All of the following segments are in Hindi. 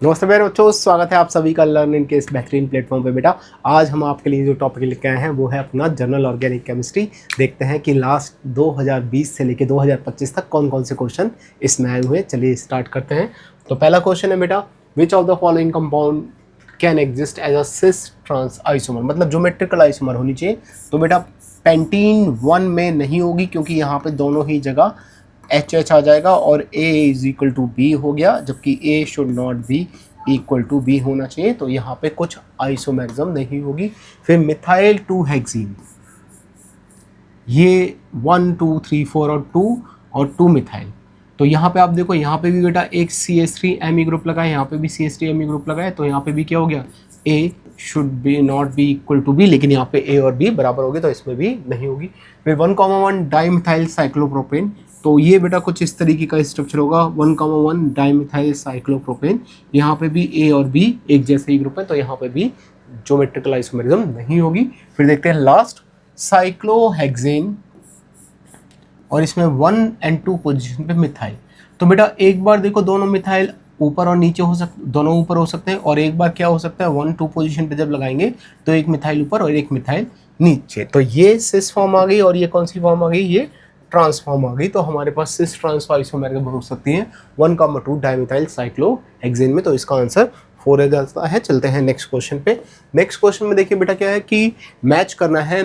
नमस्ते मेरे बच्चों, स्वागत है आप सभी का लर्निंग के इस बेहतरीन प्लेटफॉर्म पे। बेटा आज हम आपके लिए जो टॉपिक लेके आए हैं वो है अपना जनरल ऑर्गेनिक केमिस्ट्री। देखते हैं कि लास्ट 2020 से लेके 2025 तक कौन कौन से क्वेश्चन इसमें आए हुए हैं। चलिए स्टार्ट करते हैं। तो पहला क्वेश्चन है बेटा, which of the following compound can exist as a cis trans isomer, मतलब ज्योमेट्रिकल आइसोमर होनी चाहिए। तो बेटा पेंटीन 1 में नहीं होगी क्योंकि यहाँ पे दोनों ही जगह एच आ जाएगा और A is equal to B हो गया, जबकि A should not be equal to B होना चाहिए। तो यहाँ पे कुछ आइसोमेरिज्म नहीं होगी। फिर मिथाइल 2 हेक्सीन, ये 1 2 3 4 और 2 मिथाइल। तो यहाँ पे आप देखो, यहाँ पे भी बेटा एक CH3 Me ग्रुप लगा है, यहाँ पे भी CH3 Me ग्रुप लगा है। तो यहाँ पे भी क्या हो गया, A should be not be equal to B, लेकिन यहाँ पे A और B बराबर होगी तो इसमें भी नहीं होगी। फिर 1,1 डाईमिथाइल साइक्लोप्रोपेन, तो ये बेटा कुछ इस तरीके का स्ट्रक्चर होगा, 1,1 डाईमिथाइल साइक्लोप्रोपेन। यहाँ पे भी A और B एक जैसे ही ग्रुप है तो यहाँ पे भी ज्योमेट्रिकल आइसोमेरिज्म नहीं होगी। फिर देखते हैं लास्ट साइक्लोहेक्सेन, और इसमें 1 और 2 पोजीशन पे मिथाइल। तो बेटा एक बार देखो दोनों मिथाइल ऊपर और नीचे हो सकते, दोनों ऊपर हो सकते हैं, और एक बार क्या हो सकता है 1 2 पोजीशन पे जब लगाएंगे तो एक मिथाइल ऊपर और एक मिथाइल नीचे। तो ये सिस फॉर्म आ गई, और ये कौन सी फॉर्म आ गई, ये ट्रांसफॉर्म आ गई। तो हमारे पास सिस ट्रांस आइसोमेरिज्म हो सकती हैं 1,2 डाईमिथाइल साइक्लोहेक्सेन में। तो इसका आंसर 4 जाता है। चलते हैं नेक्स्ट क्वेश्चन पे। नेक्स्ट क्वेश्चन में देखिए बेटा क्या है कि मैच करना है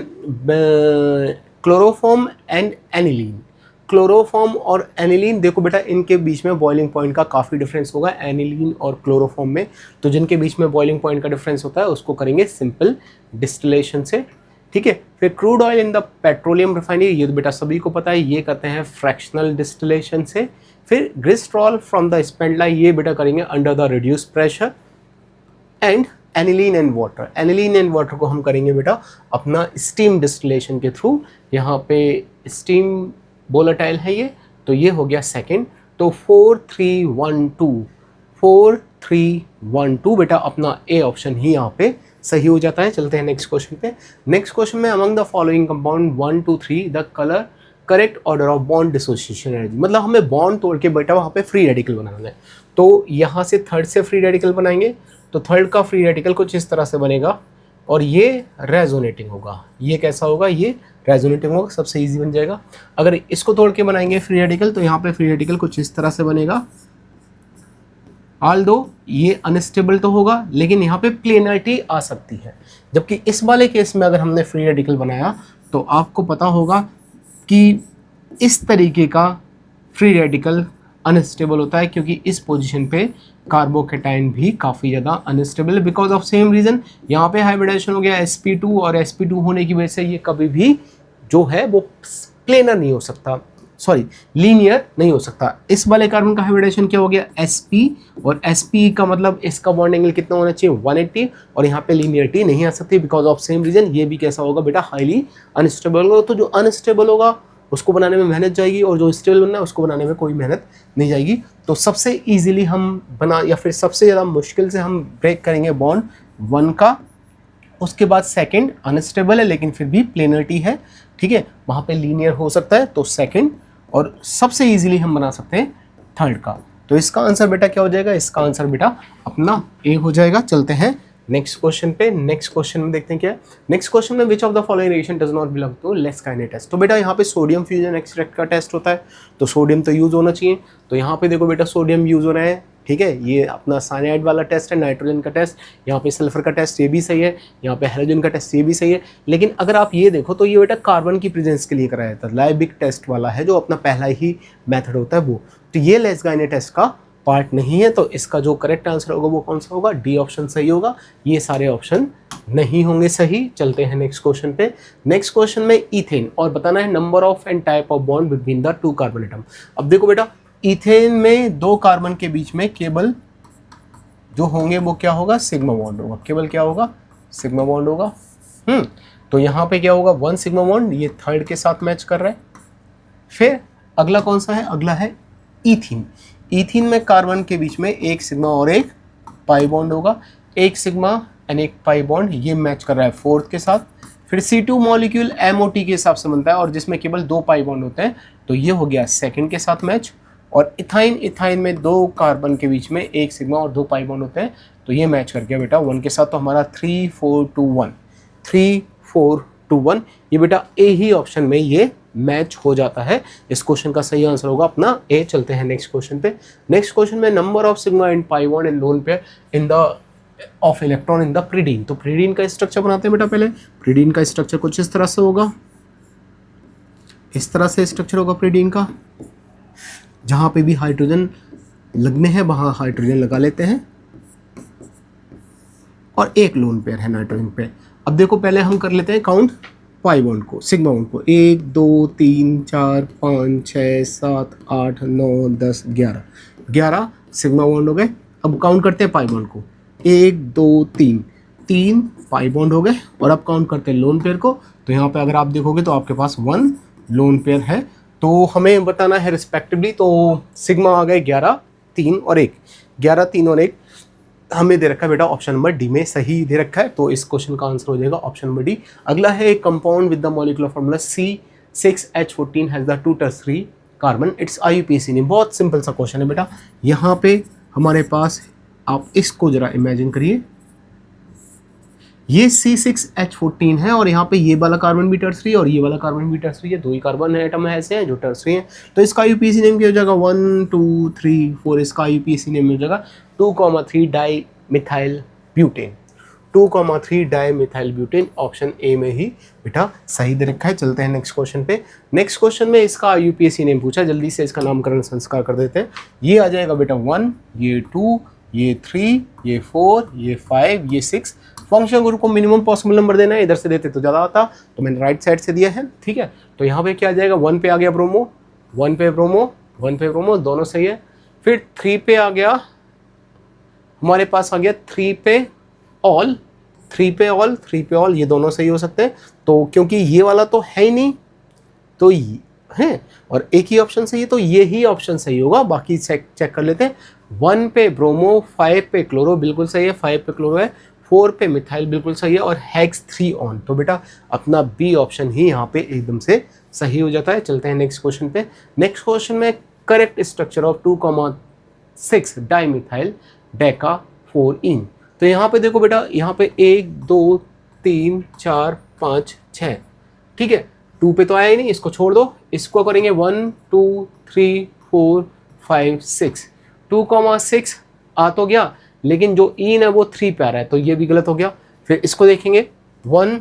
क्लोरोफॉर्म एंड एनिलीन। क्लोरोफॉर्म और एनिलीन, देखो बेटा इनके बीच में बॉइलिंग पॉइंट का काफ़ी डिफरेंस होगा, एनिलीन और क्लोरोफॉर्म में। तो जिनके बीच में बॉइलिंग पॉइंट का डिफरेंस होता है उसको करेंगे सिंपल डिस्टिलेशन से, ठीक है। फिर crude oil in the petroleum refinery, ये तो बेटा सभी को पता है, ये करते हैं फ्रैक्शनल डिस्टिलेशन से। फिर ग्लिसरॉल फ्रॉम द स्पेंडलाई, ये बेटा करेंगे under the reduce pressure. And aniline and water, aniline and water को हम करेंगे बेटा अपना स्टीम डिस्टिलेशन के थ्रू। यहाँ पे स्टीम वोलेटाइल है ये, तो ये हो गया सेकंड। तो 4 3 1 2 4 3 1 2 बेटा अपना ए ऑप्शन ही यहाँ पे सही हो जाता है। चलते हैं नेक्स्ट क्वेश्चन पे। नेक्स्ट क्वेश्चन में among the following compound 1 2 3 the colour correct order of bond dissociation energy, मतलब हमें बॉन्ड तोड़ के बेटा वहाँ पे फ्री रेडिकल बनाना है। तो यहाँ से थर्ड से फ्री रेडिकल बनाएंगे, तो थर्ड का फ्री रेडिकल कुछ इस तरह से बनेगा, और ये रेजोनेटिंग होगा। ये कैसा होगा, ये रेजोनेटिंग होगा, सबसे इजी बन जाएगा। अगर इसको तोड़ के बनाएंगे फ्री रेडिकल, तो यहाँ पे फ्री रेडिकल कुछ इस तरह से बनेगा। ऑल्दो ये अनस्टेबल तो होगा, लेकिन यहाँ पे प्लेनरिटी आ सकती है। जबकि इस वाले केस में अगर हमने फ्री रेडिकल बनाया तो आपको पता होगा कि इस तरीके का फ्री रेडिकल अनस्टेबल होता है, क्योंकि इस पोजीशन पे कार्बोकेटाइन भी काफ़ी ज़्यादा अनस्टेबल है बिकॉज ऑफ सेम रीज़न। यहाँ पे हाइब्रिडेशन हो गया sp2, और sp2 होने की वजह से ये कभी भी जो है वो प्लेनर नहीं हो सकता, सॉरी लीनियर नहीं हो सकता। इस वाले कार्बन का हाइब्रिडेशन क्या हो गया sp, और sp का मतलब इसका बॉन्ड एंगल कितना होना चाहिए 180, और यहाँ पे लीनियरिटी नहीं आ सकती बिकॉज ऑफ सेम रीज़न। ये भी कैसा होगा बेटा, हाईली अनस्टेबल होगा। तो जो अनस्टेबल होगा उसको बनाने में मेहनत जाएगी, और जो स्टेबल बनना है उसको बनाने में कोई मेहनत नहीं जाएगी। तो सबसे इजीली हम बना, या फिर सबसे ज़्यादा मुश्किल से हम ब्रेक करेंगे बॉन्ड 1 का। उसके बाद सेकंड अनस्टेबल है लेकिन फिर भी प्लेनरिटी है, ठीक है, वहाँ पे लीनियर हो सकता है, तो सेकंड। और सबसे इजीली हम बना सकते हैं थर्ड का। तो इसका आंसर बेटा क्या हो जाएगा, इसका आंसर बेटा अपना ए हो जाएगा। चलते हैं नेक्स्ट क्वेश्चन पे। नेक्स्ट क्वेश्चन में देखते हैं क्या है। नेक्स्ट क्वेश्चन में which of the following reaction does not belong to Lassaigne test. तो बेटा यहाँ पे सोडियम फ्यूजन एक्सट्रैक्ट का टेस्ट होता है, तो सोडियम तो यूज होना चाहिए। तो यहाँ पे देखो बेटा सोडियम यूज हो रहा है, ठीक है। ये अपना साइनाइड वाला टेस्ट है, नाइट्रोजन का टेस्ट, यहाँ पे सल्फर का टेस्ट ये भी सही है, यहाँ पे हेलोजन का टेस्ट ये भी सही है। लेकिन अगर आप ये देखो तो ये बेटा कार्बन की प्रेजेंस के लिए कराया जाता है, लाइबिक टेस्ट वाला है जो अपना पहला ही मेथड होता है वो। तो ये लेस्काइने टेस्ट का पार्ट नहीं है, तो इसका जो करेक्ट आंसर होगा वो कौन सा होगा, डी ऑप्शन सही होगा। ये सारे ऑप्शन नहीं होंगे सही। चलते हैं नेक्स्ट क्वेश्चन पे। नेक्स्ट क्वेश्चन में इथेन, और बताना है number of and type of bond between the 2 carbon atom. अब देखो बेटा इथेन में 2 कार्बन के बीच में केवल जो होंगे वो क्या होगा, सिग्मा बॉन्ड होगा, केवल क्या होगा, सिग्मा बॉन्ड होगा। तो यहाँ पे क्या होगा 1 सिग्मा बॉन्ड, ये थर्ड के साथ मैच कर रहा है। फिर अगला कौन सा है, अगला है ईथीन। ईथीन में कार्बन के बीच में 1 सिग्मा और 1 पाई बॉन्ड होगा, 1 सिग्मा एंड 1 पाई बॉन्ड, ये मैच कर रहा है फोर्थ के साथ। फिर C2 मॉलिक्यूल MOT के हिसाब से बनता है, और जिसमें केवल 2 पाई बॉन्ड होते हैं, तो ये हो गया सेकंड के साथ मैच। और इथाइन में 2 कार्बन के बीच में 1 सिग्मा और 2 पाई बॉन्ड होते हैं, तो ये मैच कर गया बेटा 1 के साथ। तो हमारा 3 4 2 1 3 4 2 1 ये बेटा ए ही ऑप्शन में ये मैच हो जाता है। इस क्वेश्चन का सही आंसर होगा अपना ए। चलते हैं नेक्स्ट क्वेश्चन पे। नेक्स्ट क्वेश्चन में number of sigma and pi bond in lone pair in the of electron in the pyridine. तो प्रीडीन का स्ट्रक्चर बनाते हैं बेटा। पहले प्रीडीन का स्ट्रक्चर कुछ इस तरह से होगा, इस तरह से स्ट्रक्चर होगा प्रीडीन का। जहां पे भी हाइड्रोजन लगने हैं वहां हाइड्रोजन लगा लेते हैं और एक लोन पेयर है नाइट्रोजन पे। अब देखो पहले हम कर लेते हैं काउंट पाई बॉन्ड को, सिग्मा बॉन्ड को। 1 2 3 4 5 6 7 8 9 10 11 11 सिग्मा बॉन्ड हो गए। अब काउंट करते हैं पाई बॉन्ड को। 1 2 3 3 पाई बॉन्ड हो गए। और अब काउंट करते हैं लोन पेयर को। तो यहाँ पे अगर आप देखोगे तो आपके पास 1 लोन पेयर है। तो हमें बताना है रिस्पेक्टिवली। तो सिग्मा आ गए 11 3 और 1, 11 3 और 1 हमें दे रखा है बेटा ऑप्शन नंबर डी में सही दे रखा है। तो इस क्वेश्चन का आंसर हो जाएगा ऑप्शन नंबर डी। अगला है एक compound with the molecular formula C6H14 has the 2 tertiary carbon, it's IUPAC name. बहुत सिंपल सा क्वेश्चन है बेटा। यहाँ पे हमारे पास आप इसको जरा इमेजिन करिए, ये C6H14 है और यहाँ पे ये वाला कार्बन भी टर्सरी और ये वाला कार्बन भी टर्सरी है। 2 ही कार्बन एटम ऐसे हैं जो टर्सरी हैं। तो इसका IUPAC नेम क्या हो जाएगा? 1 2 3 4 इसका IUPAC नेम मिल जाएगा 2,3 di methyl butane. 2,3 di methyl butane option A में ही बेटा सही दे रखा है। चलते हैं नेक्स्ट क्वेश्चन पे। नेक्स्ट क्वेश्चन में इसका IUPAC नेम पूछा, जल्दी से इसका नामकरण संस्कार कर देते हैं। ये आ जाएगा बेटा 1, ये 2, ये 3, ये 4, ये 5, ये 6। फंक्शन ग्रुप को मिनिमम पॉसिबल नंबर देना है, इधर से देते तो ज़्यादा आता, तो मैंने राइट साइड से दिया है। ठीक है, तो यहाँ पे क्या आ जाएगा? 1 पे आ गया ब्रोमो, 1 पे ब्रोमो, 1 पे ब्रोमो, दोनों सही है। फिर 3 पे आ गया, हमारे पास आ गया 3 पे ऑल, 3 पे ऑल, 3 पे ऑल, ये दोनों सही हो सकते हैं। तो क्योंकि ये वाला तो है ही नहीं, तो ये है और एक ही ऑप्शन सही है, तो ये ही ऑप्शन सही होगा। बाकी चेक कर लेते हैं। 1 पे ब्रोमो, 5 पे क्लोरो बिल्कुल सही है, 5 पे क्लोरो है, 4 पे मिथाइल बिल्कुल सही है और हेक्स 3 ऑन। तो बेटा अपना बी ऑप्शन ही यहाँ पे एकदम से सही हो जाता है। चलते हैं नेक्स्ट क्वेश्चन पे। नेक्स्ट क्वेश्चन में correct structure of 2,6 di methyl Deka 4 इन। तो यहाँ पे देखो बेटा, यहाँ पे 1 2 3 4 5 6, ठीक है। 2 पे तो आया ही नहीं, इसको छोड़ दो। इसको करेंगे 1 2 3 4 5 6। 2,6 आ तो गया, लेकिन जो इन है वो 3 पे आ रहा है, तो ये भी गलत हो गया। फिर इसको देखेंगे 1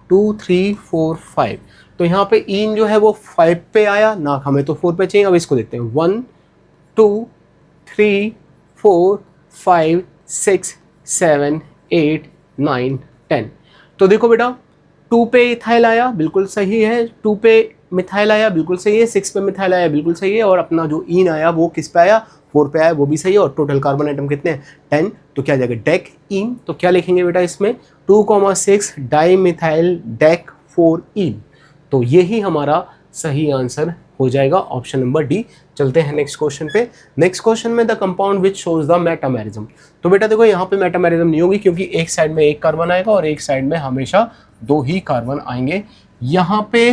2 3 4 5, तो यहाँ पे इन जो है वो 5 पे आया ना, हमें तो 4 पे चाहिए। अब इसको देखते हैं 1 2 3 4 5 6 7 8 9 10। तो देखो बेटा 2 पे इथाइल आया बिल्कुल सही है, 2 पे मिथाइल आया बिल्कुल सही है, 6 पे मिथाइल आया बिल्कुल सही है, और अपना जो इन आया वो किस पे आया? 4 पे आया, वो भी सही है। और टोटल कार्बन आइटम कितने हैं? 10। तो क्या आ जाएगा? डेक इन। तो क्या लिखेंगे बेटा इसमें? 2,6 डाई मिथाइल डेक 4 इन। तो यही हमारा सही आंसर हो जाएगा ऑप्शन नंबर डी। चलते हैं नेक्स्ट क्वेश्चन पे। नेक्स्ट क्वेश्चन में the compound which shows the metamerism. तो बेटा देखो यहाँ पे मेटामेरिज्म नहीं होगी, क्योंकि एक साइड में एक कार्बन आएगा और एक साइड में हमेशा 2 ही कार्बन आएंगे। यहाँ पे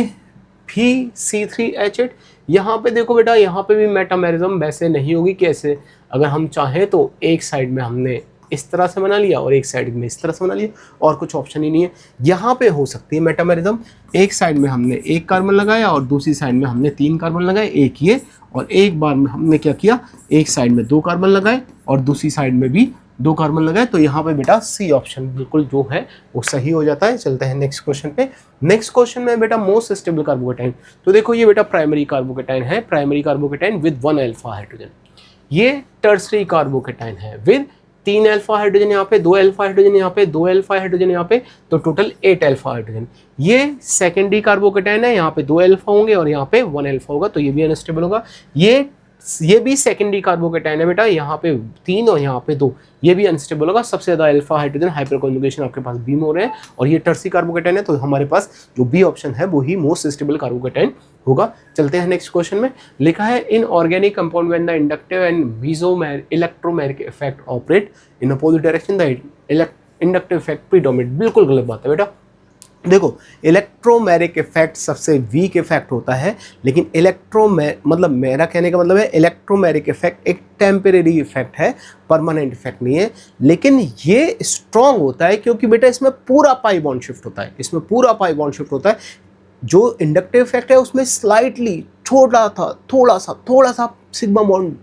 भी C3H8, यहाँ पे देखो बेटा, यहाँ पे भी मेटामेरिज्म वैसे नहीं होगी। कैसे? अगर हम चाहें तो एक साइड में हमने इस तरह से बना लिया और एक साइड में इस तरह से बना लिया, और कुछ ऑप्शन ही नहीं है। यहाँ पे हो सकती है मेटामेरिज्म, एक साइड में हमने एक कार्बन लगाया और दूसरी साइड में हमने 3 कार्बन लगाए, एक ये, और एक बार में हमने क्या किया, एक साइड में 2 कार्बन लगाए और दूसरी साइड में भी 2 कार्बन लगाए। तो यहाँ पे बेटा सी ऑप्शन बिल्कुल जो है वो सही हो जाता है। चलते हैं नेक्स्ट क्वेश्चन पे। नेक्स्ट क्वेश्चन में बेटा मोस्ट स्टेबल कार्बोकेटाइन। तो देखो ये बेटा प्राइमरी कार्बोकेटाइन है, primary carbocation with 1 alpha hydrogen. ये टर्सरी कार्बोकेटाइन है विद 3 अल्फा हाइड्रोजन यहाँ पे, 2 अल्फा हाइड्रोजन यहाँ पे, 2 अल्फा हाइड्रोजन यहाँ पे, तो टोटल 8 अल्फा हाइड्रोजन। ये सेकेंडरी कार्बोकेटाइन है, यहाँ पे 2 अल्फा होंगे और यहाँ पे 1 अल्फा होगा, तो ये भी अनस्टेबल होगा। ये भी सेकेंडरी कार्बोकेटाइन है बेटा, यहाँ पे 3 और यहाँ पे 2, ये भी अनस्टेबल होगा। सबसे ज़्यादा अल्फा हाइड्रोजन हाइपर कॉन्जुगेशन आपके पास बी में हो रहे हैं, और ये टर्सरी कार्बोकेटाइन है, तो हमारे पास जो बी ऑप्शन है वो ही मोस्ट स्टेबल कार्बोकेटाइन होगा। चलते हैं नेक्स्ट क्वेश्चन में। लिखा है in organic compound when the inductive and mesomer electromeric effect operate in opposite direction the inductive effect predominate. बिल्कुल गलत बात है बेटा। देखो इलेक्ट्रोमैग्नेटिक इफेक्ट सबसे वीक इफेक्ट होता है, लेकिन मतलब मेरा कहने का मतलब है इलेक्ट्रोमैग्नेटिक इफेक्ट एक टेम्परेरी इफेक्ट है, परमानेंट इफेक्ट नहीं है। लेकिन ये स्ट्रॉन्ग होता है क्योंकि बेटा इसमें पूरा पाई बॉन्ड शिफ्ट होता है, इसमें पूरा पाई बॉन्ड शिफ्ट होता है। जो इंडक्टिव इफेक्ट है उसमें स्लाइटली थोड़ा सा सिग्मा बॉन्ड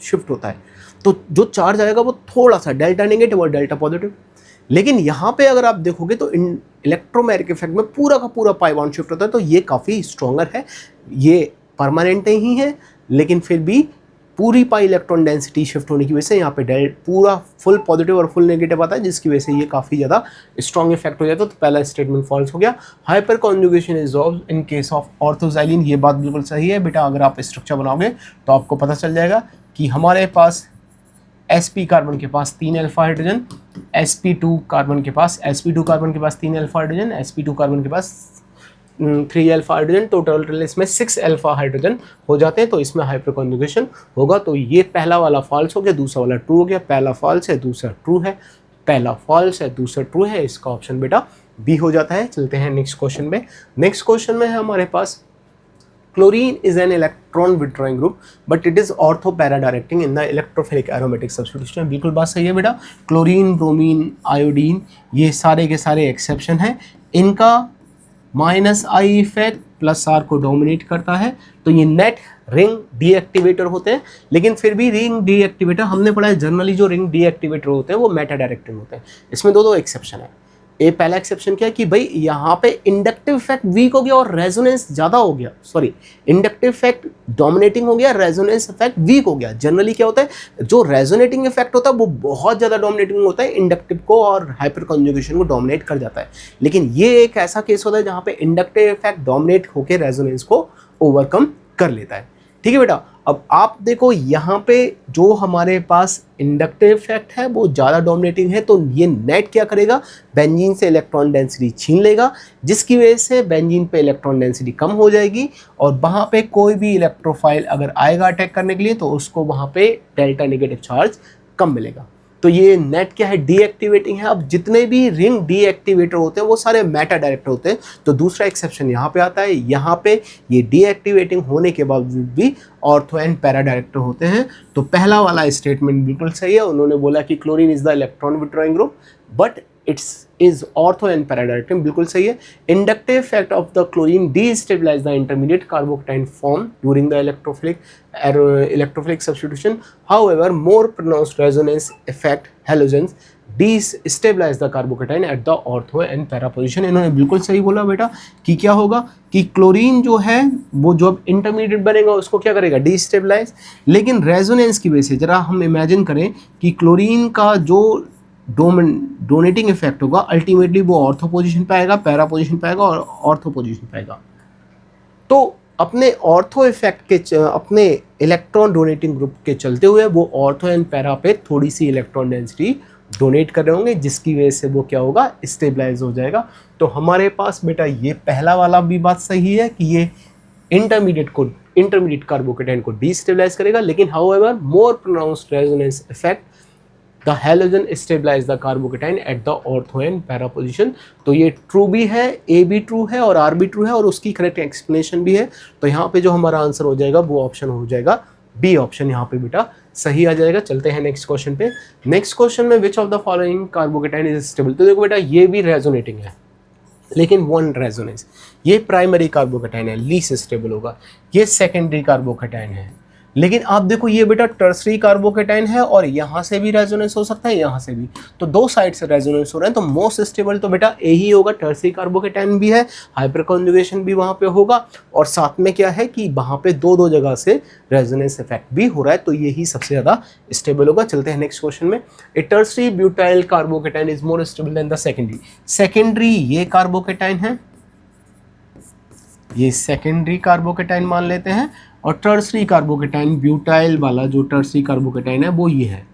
शिफ्ट होता है, तो जो चार्ज आएगा वो थोड़ा सा डेल्टा नेगेटिव और डेल्टा पॉजिटिव। लेकिन यहाँ पे अगर आप देखोगे तो इलेक्ट्रोमैग्नेटिक इफेक्ट में पूरा का पूरा पाई बॉन्ड शिफ्ट होता है, तो ये काफ़ी स्ट्रॉन्गर है। ये परमानेंट नहीं है, लेकिन फिर भी पूरी पाई इलेक्ट्रॉन डेंसिटी शिफ्ट होने की वजह से यहाँ पे पूरा फुल पॉजिटिव और फुल नेगेटिव आता है, जिसकी वजह से ये काफ़ी ज़्यादा स्ट्रॉन्ग इफेक्ट हो जाता है। तो पहला स्टेटमेंट फॉल्स हो गया। Hyper conjugation is observed in case of ऑर्थोजाइलिन, ये बात बिल्कुल सही है बेटा। अगर आप स्ट्रक्चर बनाओगे तो आपको पता चल जाएगा कि हमारे पास sp कार्बन के पास 3 अल्फा हाइड्रोजन, sp2 कार्बन के पास 3 अल्फा हाइड्रोजन, sp2 कार्बन के पास 3 अल्फा हाइड्रोजन, टोटल इसमें 6 अल्फा हाइड्रोजन हो जाते हैं। तो इसमें हाइपर कॉन्जुगेशन होगा। तो ये पहला वाला फॉल्स हो गया, दूसरा वाला ट्रू हो गया। पहला फॉल्स है, दूसरा ट्रू है, पहला फॉल्स है, दूसरा ट्रू है। इसका ऑप्शन बेटा बी हो जाता है। चलते हैं नेक्स्ट क्वेश्चन में। नेक्स्ट क्वेश्चन में है हमारे पास Chlorine is an electron withdrawing group, but it is ortho para directing in the electrophilic aromatic substitution। बिल्कुल बात सही है बेटा। क्लोरीन, ब्रोमीन, आयोडीन, ये सारे के सारे एक्सेप्शन हैं। इनका minus I effect plus R को डोमिनेट करता है, तो ये नेट रिंग डीएक्टिवेटर होते हैं। लेकिन फिर भी रिंग डीएक्टिवेटर हमने पढ़ा है, जनरली जो रिंग डीएक्टिवेटर होते हैं वो मेटा डायरेक्टिंग होते हैं। इसमें दो एक्सेप्शन है। ये पहला एक्सेप्शन क्या है कि भाई यहाँ पे इंडक्टिव इफेक्ट वीक हो गया और रेजोनेंस ज़्यादा हो गया, सॉरी इंडक्टिव इफेक्ट डोमिनेटिंग हो गया, रेजोनेंस इफेक्ट वीक हो गया। जनरली क्या होता है, जो रेजोनेटिंग इफेक्ट होता है वो बहुत ज़्यादा डोमिनेटिंग होता है, इंडक्टिव को और हाइपर कॉन्जुगेशन को डोमिनेट कर जाता है। लेकिन ये एक ऐसा केस होता है जहाँ पे इंडक्टिव इफेक्ट डोमिनेट होकर रेजोनेंस को ओवरकम कर लेता है। ठीक है बेटा। अब आप देखो यहाँ पे जो हमारे पास इंडक्टिव इफेक्ट है वो ज़्यादा डोमिनेटिंग है, तो ये नेट क्या करेगा, बेंजीन से इलेक्ट्रॉन डेंसिटी छीन लेगा, जिसकी वजह से बेंजीन पे इलेक्ट्रॉन डेंसिटी कम हो जाएगी और वहाँ पे कोई भी इलेक्ट्रोफाइल अगर आएगा अटैक करने के लिए तो उसको वहाँ पे डेल्टा नेगेटिव चार्ज कम मिलेगा। तो ये नेट क्या है, डीएक्टिवेटिंग है। अब जितने भी रिंग डीएक्टिवेटर होते हैं वो सारे मेटा डायरेक्टर होते हैं। तो दूसरा एक्सेप्शन यहाँ पे आता है, यहाँ पे ये डीएक्टिवेटिंग होने के बावजूद भी ऑर्थो एंड पैरा डायरेक्टर होते हैं। तो पहला वाला स्टेटमेंट बिल्कुल सही है। उन्होंने बोला कि chlorine is the electron withdrawing group but it's is ortho and para directing, बिल्कुल सही है। Inductive effect of the chlorine destabilise the intermediate carbocation form during the electrophilic substitution, however more pronounced resonance effect halogens destabilise the carbocation at the ortho and para position. इन्होंने बिल्कुल सही बोला बेटा कि क्या होगा कि क्लोरीन जो है वो जो इंटरमीडिएट बनेगा उसको क्या करेगा, डीस्टेबलाइज। लेकिन रेजोनेंस की वजह से जरा हम इमेजिन करें कि क्लोरीन का जो डोनेटिंग इफेक्ट होगा अल्टीमेटली वो ऑर्थो पोजीशन पे आएगा, पैरा पोजीशन पे आएगा और ऑर्थो पोजीशन पे आएगा। तो अपने ऑर्थो इफेक्ट के अपने इलेक्ट्रॉन डोनेटिंग ग्रुप के चलते हुए वो ऑर्थो एंड पैरा पे थोड़ी सी इलेक्ट्रॉन डेंसिटी डोनेट कर रहे होंगे, जिसकी वजह से वो क्या होगा, स्टेबलाइज हो जाएगा। तो हमारे पास बेटा ये पहला वाला भी बात सही है कि ये इंटरमीडिएट कार्बोकेटाइन को डीस्टेबलाइज करेगा, लेकिन however more pronounced resonance effect the halogen stabilise the carbocation at the ortho and para position. तो ये ट्रू भी है, ए भी ट्रू है और आर भी ट्रू है और उसकी करेक्ट एक्सप्लेनेशन भी है। तो यहाँ पे जो हमारा आंसर हो जाएगा वो ऑप्शन हो जाएगा बी ऑप्शन, यहाँ पे बेटा सही आ जाएगा। चलते हैं नेक्स्ट क्वेश्चन पे। नेक्स्ट क्वेश्चन में which of the following carbocation is stable. तो देखो बेटा ये भी रेजोनेटिंग है लेकिन वन रेजोनेंस, ये प्राइमरी कार्बोकेटाइन है, लीस्ट स्टेबल होगा। ये सेकेंडरी कार्बोकेटाइन है, लेकिन आप देखो ये बेटा टर्सरी कार्बोकेटाइन है और यहाँ से भी रेजोनेंस हो सकता है, यहाँ से भी, तो दो साइड से रेजोनेंस हो रहे हैं। तो मोस्ट स्टेबल तो बेटा ए ही होगा, टर्सरी कार्बोकेटाइन भी है, हाइपर कॉन्जुगेशन भी वहाँ पे होगा और साथ में क्या है कि वहाँ पे दो जगह से रेजोनेंस इफेक्ट भी हो रहा है, तो यही सबसे ज़्यादा स्टेबल होगा। चलते हैं नेक्स्ट क्वेश्चन में। A tertiary butyl carbocation is more stable than the secondary. Secondary ये कार्बोकेटाइन है, ये सेकेंडरी कार्बोकेटाइन मान लेते हैं, और टर्सरी कार्बोकेटाइन ब्यूटाइल वाला जो टर्सरी कार्बोकेटाइन है वो ये है।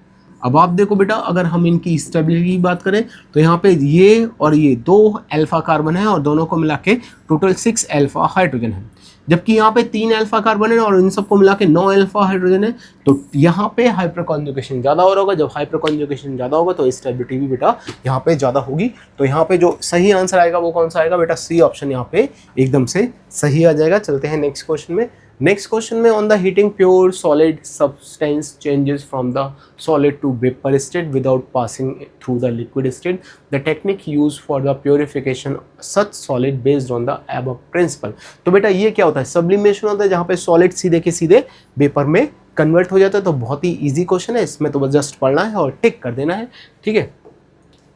अब आप देखो बेटा अगर हम इनकी स्टेबिलिटी की बात करें तो यहाँ पे ये और ये 2 अल्फा कार्बन है और दोनों को मिला के टोटल 6 अल्फा हाइड्रोजन है। जबकि यहाँ पे 3 अल्फा कार्बन है और इन सबको मिला के 9 अल्फा हाइड्रोजन है, तो यहाँ पे हाइपर कॉन्जुगेशन ज़्यादा हो रहा होगा। जब हाइपर कॉन्जुगेशन ज़्यादा होगा तो स्टेबिलिटी भी बेटा यहाँ पे ज़्यादा होगी। तो यहाँ पे जो सही आंसर आएगा वो कौन सा आएगा बेटा, सी ऑप्शन यहाँ पे एकदम से सही आ जाएगा। चलते हैं नेक्स्ट क्वेश्चन में। नेक्स्ट क्वेश्चन में, on the heating pure solid substance changes from the solid to vapour state without passing through the liquid state, the technique use for the purification such solid based on the above principle. तो बेटा ये क्या होता है, सब्लिमेशन होता है, जहाँ पे सॉलिड सीधे के सीधे वेपर में कन्वर्ट हो जाता है। तो बहुत ही ईजी क्वेश्चन है, इसमें तो बस जस्ट पढ़ना है और टिक कर देना है, ठीक है।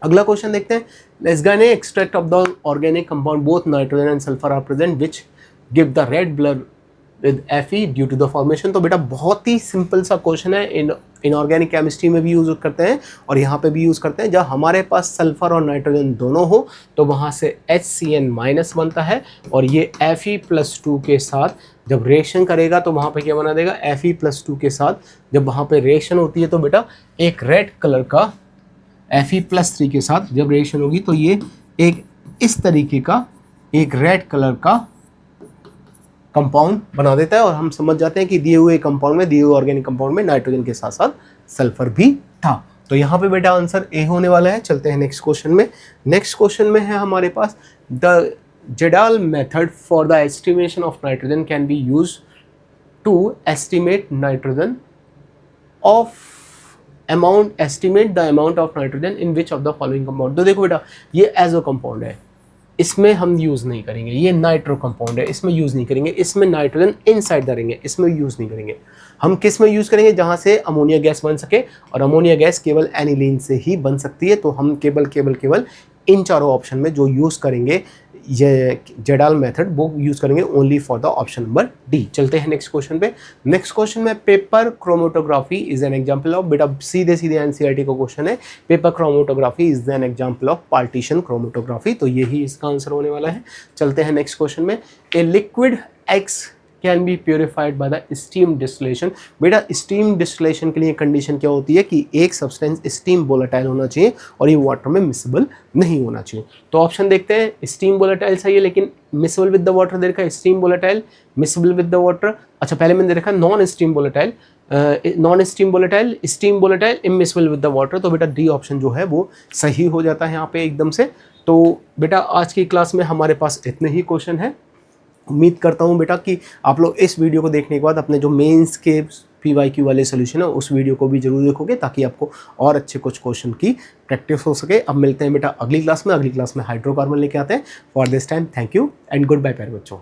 अगला क्वेश्चन देखते हैं। Lassaigne extract of the organic compound both nitrogen and sulphur are present which give the red blur with Fe due to the formation. तो बेटा बहुत ही सिंपल सा क्वेश्चन है, इनऑर्गेनिक केमिस्ट्री में भी यूज करते हैं और यहाँ पे भी यूज़ करते हैं। जब हमारे पास सल्फर और नाइट्रोजन दोनों हो तो वहाँ से HCN माइनस बनता है और ये Fe+2 के साथ जब रिएक्शन करेगा तो वहाँ पे क्या बना देगा, Fe+2 के साथ जब वहाँ पे रिएक्शन होती है तो बेटा एक रेड कलर का Fe+3 के साथ जब रिएक्शन होगी तो ये एक इस तरीके का एक रेड कलर का कंपाउंड बना देता है और हम समझ जाते हैं कि दिए हुए कंपाउंड में, दिए हुए ऑर्गेनिक कंपाउंड में नाइट्रोजन के साथ साथ सल्फर भी था। तो यहाँ पे बेटा आंसर ए होने वाला है। चलते हैं नेक्स्ट क्वेश्चन में। नेक्स्ट क्वेश्चन में है हमारे पास, the Kjeldahl method for the estimation of nitrogen can be use to estimate nitrogen of amount, estimate the amount of nitrogen in which of the following compound. तो देखो बेटा ये एजो कंपाउंड है, इसमें हम यूज़ नहीं करेंगे। ये नाइट्रो कंपाउंड है, इसमें यूज़ नहीं करेंगे। इसमें नाइट्रोजन इनसाइड धरेंगे, इसमें यूज़ नहीं करेंगे। हम किस में यूज़ करेंगे, जहाँ से अमोनिया गैस बन सके और अमोनिया गैस केवल एनिलीन से ही बन सकती है। तो हम केवल इन चारों ऑप्शन में जो यूज़ करेंगे ये जेडाल मेथड वो यूज़ करेंगे only for the option number D. चलते हैं नेक्स्ट क्वेश्चन पे। नेक्स्ट क्वेश्चन में, paper chromatography is an example of, बेटा सीधे एनसीईआरटी का क्वेश्चन है, paper chromatography is an example of partition chromatography. तो यही इसका आंसर होने वाला है। चलते हैं नेक्स्ट क्वेश्चन में। A liquid x can be purified by the steam distillation. बेटा स्टीम डिस्टिलेशन के लिए कंडीशन क्या होती है कि एक सब्सटेंस स्टीम वोलेटाइल होना चाहिए और ये वाटर में मिसिबल नहीं होना चाहिए। तो ऑप्शन देखते हैं, स्टीम वोलेटाइल सही है लेकिन मिसिबल विद द वाटर दे रखा है, steam volatile, miscible with the water. अच्छा पहले मैंने दे रखा non steam volatile, non steam volatile, steam volatile, immiscible with the water. तो बेटा डी ऑप्शन जो है वो सही हो जाता है यहाँ पे एकदम से। तो बेटा आज की क्लास में हमारे पास इतने ही क्वेश्चन हैं। उम्मीद करता हूँ बेटा कि आप लोग इस वीडियो को देखने के बाद अपने जो मेंस के PYQ वाले सोल्यूशन है उस वीडियो को भी जरूर देखोगे ताकि आपको और अच्छे कुछ क्वेश्चन की प्रैक्टिस हो सके। अब मिलते हैं बेटा अगली क्लास में। अगली क्लास में हाइड्रोकार्बन लेके आते हैं। For this time thank you and good bye प्यारे बच्चों।